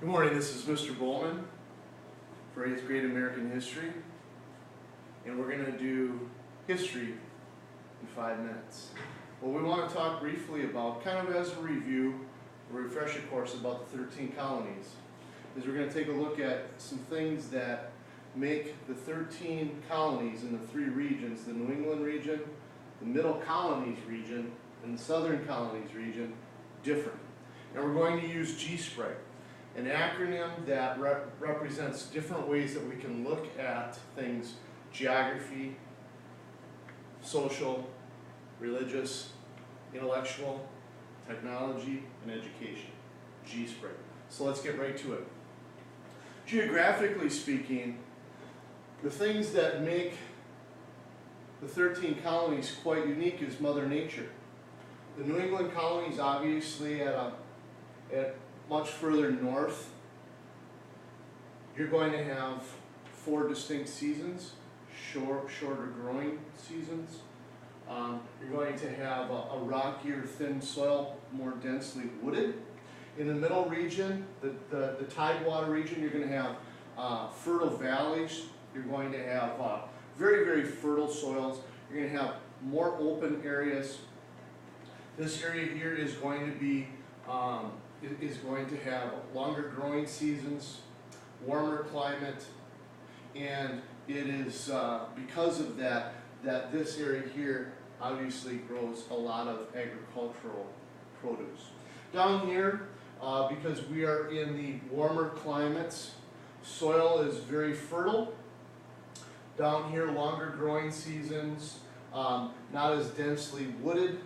Good morning, this is Mr. Bohlman for 8th grade American History, and we're going to do history in 5 minutes. What we want to talk briefly about, kind of as a review, a refresher course about the 13 colonies, is we're going to take a look at some things that make the 13 colonies in the 3 regions, the New England region, the Middle Colonies region, and the Southern Colonies region, different. And we're going to use G-Sprite, an acronym that represents different ways that we can look at things: geography, social, religious, intellectual, technology, and education. G-Sprite. So let's get right to it. Geographically speaking, the things that make the 13 colonies quite unique is Mother Nature. The New England colonies, obviously, at much further north, you're going to have 4 distinct seasons, shorter growing seasons. You're going to have a rockier, thin soil, more densely wooded. In the middle region, the tidewater region, you're going to have fertile valleys. You're going to have very, very fertile soils. You're going to have more open areas. This area here is going to be have longer growing seasons, warmer climate, and it is because of that this area here obviously grows a lot of agricultural produce. Down here, because we are in the warmer climates, soil is very fertile. Down here, longer growing seasons, not as densely wooded.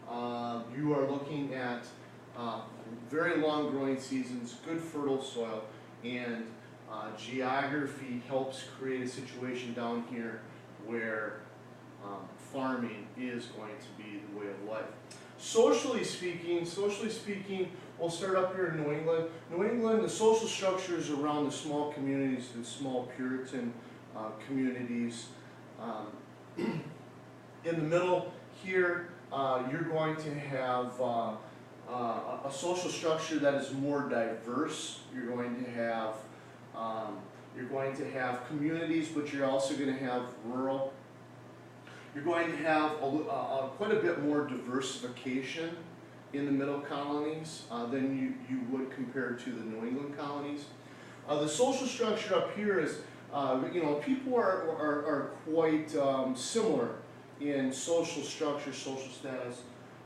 You are looking at very long growing seasons, good fertile soil, and geography helps create a situation down here where farming is going to be the way of life. Socially speaking, we'll start up here in New England. New England, the social structure is around the small communities, the small Puritan communities. In the middle here, you're going to have a social structure that is more diverse. You're going to have communities, but you're also going to have rural. You're going to have quite a bit more diversification in the middle colonies than you would compared to the New England colonies. The social structure up here is, people are quite similar in social structure, social status.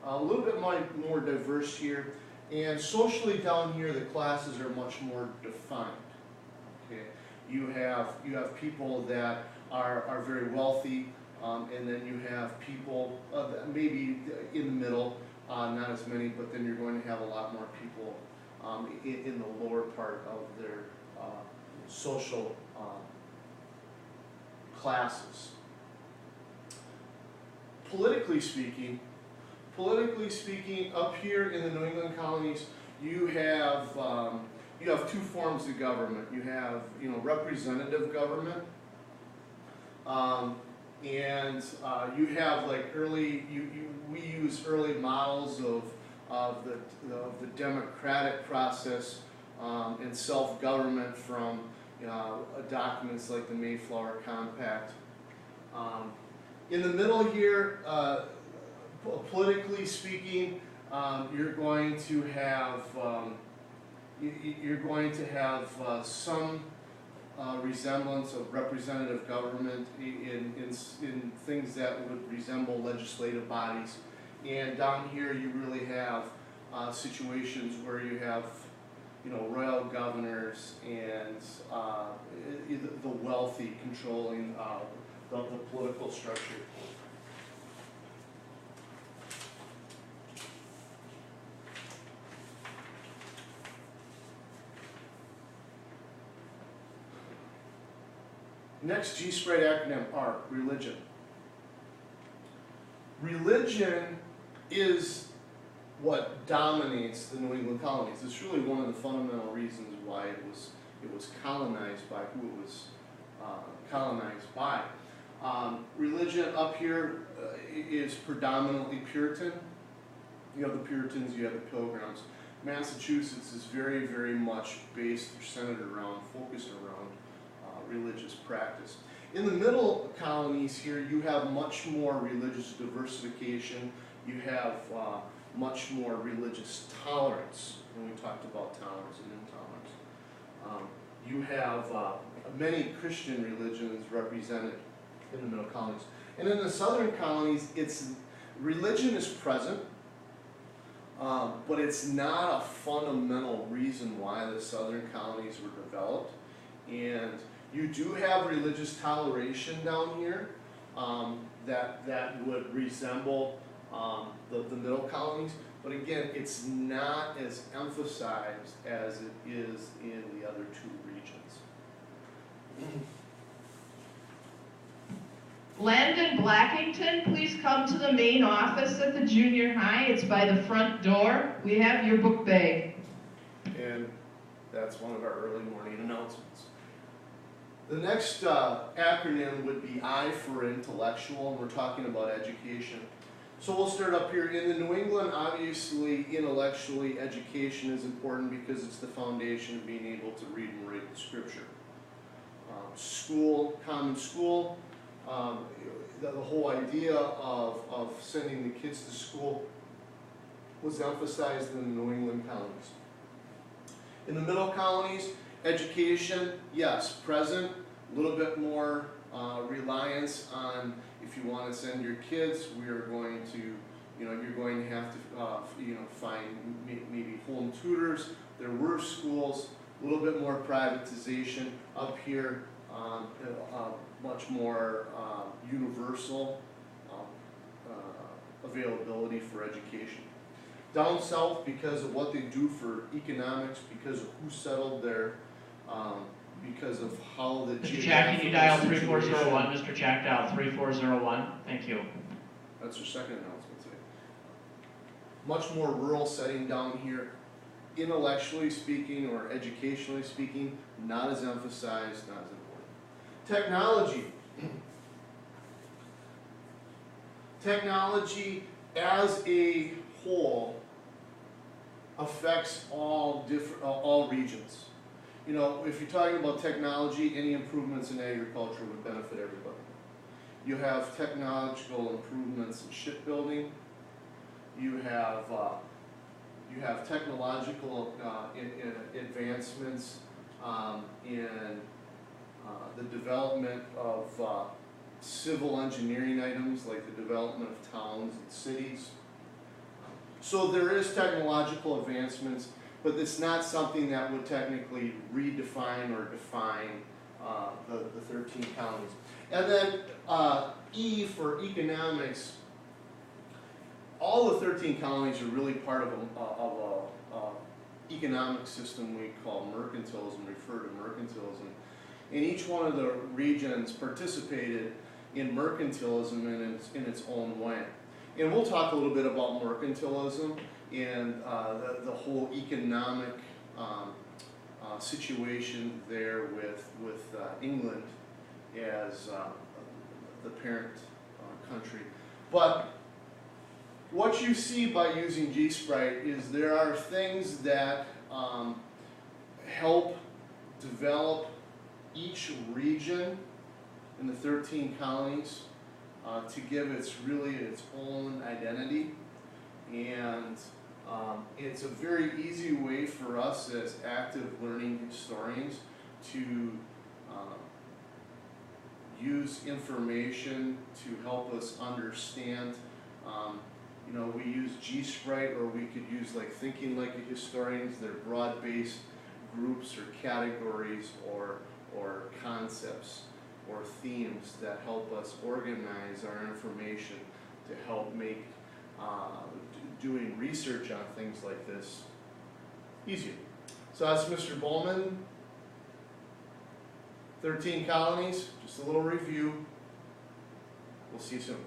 A little bit more diverse here, and socially down here the classes are much more defined. Okay, you have people that are very wealthy, and then you have people maybe in the middle, not as many, but then you're going to have a lot more people in the lower part of their social classes. Politically speaking, up here in the New England colonies, you have 2 forms of government. You have representative government, and you have like we use early models of the democratic process and self-government from documents like the Mayflower Compact. In the middle here, politically speaking, you're going to have some resemblance of representative government in things that would resemble legislative bodies, and down here you really have situations where you have royal governors and the wealthy controlling the political structure. Next G-Sprite acronym, R, religion. Religion is what dominates the New England colonies. It's really one of the fundamental reasons why it was colonized by who it was colonized by. Religion up here is predominantly Puritan. You have the Puritans, you have the Pilgrims. Massachusetts is very, very much based or centered around, focused around religious practice. In the middle colonies here, you have much more religious diversification. You have much more religious tolerance, and we talked about tolerance and intolerance. You have many Christian religions represented in the middle colonies. And in the southern colonies, religion is present, but it's not a fundamental reason why the southern colonies were developed. And you do have religious toleration down here that would resemble the middle colonies, but again, it's not as emphasized as it is in the other two regions. Landon Blackington, please come to the main office at the junior high. It's by the front door. We have your book bag. And that's one of our early morning announcements. The next acronym would be I for intellectual, and we're talking about education. So we'll start up here. In the New England, obviously, intellectually, education is important because it's the foundation of being able to read and write the scripture. School, common school, the whole idea of sending the kids to school was emphasized in the New England colonies. In the middle colonies, education, yes, present, a little bit more reliance on, if you want to send your kids, we are going to, you're going to have to, find maybe home tutors. There were schools, a little bit more privatization up here, much more universal availability for education. Down south, because of what they do for economics, because of who settled there, because of how the Mr. Jack, can you dial 3401? Mr. Jack, dial 3401. Thank you. That's your second announcement today. Much more rural setting down here. Intellectually speaking or educationally speaking, not as emphasized, not as important. Technology. Technology as a whole affects all regions. If you're talking about technology, any improvements in agriculture would benefit everybody. You have technological improvements in shipbuilding. You have technological advancements in the development of civil engineering items, like the development of towns and cities. So there is technological advancements, but it's not something that would technically redefine or define the 13 colonies. And then E for economics. All the 13 colonies are really part of a economic system we call mercantilism, refer to mercantilism. And each one of the regions participated in mercantilism in its own way. And we'll talk a little bit about mercantilism and the whole economic situation there with England as the parent country. But what you see by using G-Sprite is there are things that help develop each region in the 13 colonies to give its own identity. And it's a very easy way for us as active learning historians to use information to help us understand. We use G-Sprite, or we could use Thinking Like a Historians. They're broad-based groups or categories or concepts or themes that help us organize our information to help make doing research on things like this easier. So that's Mr. Bohlman. 13 colonies, just a little review. We'll see you soon.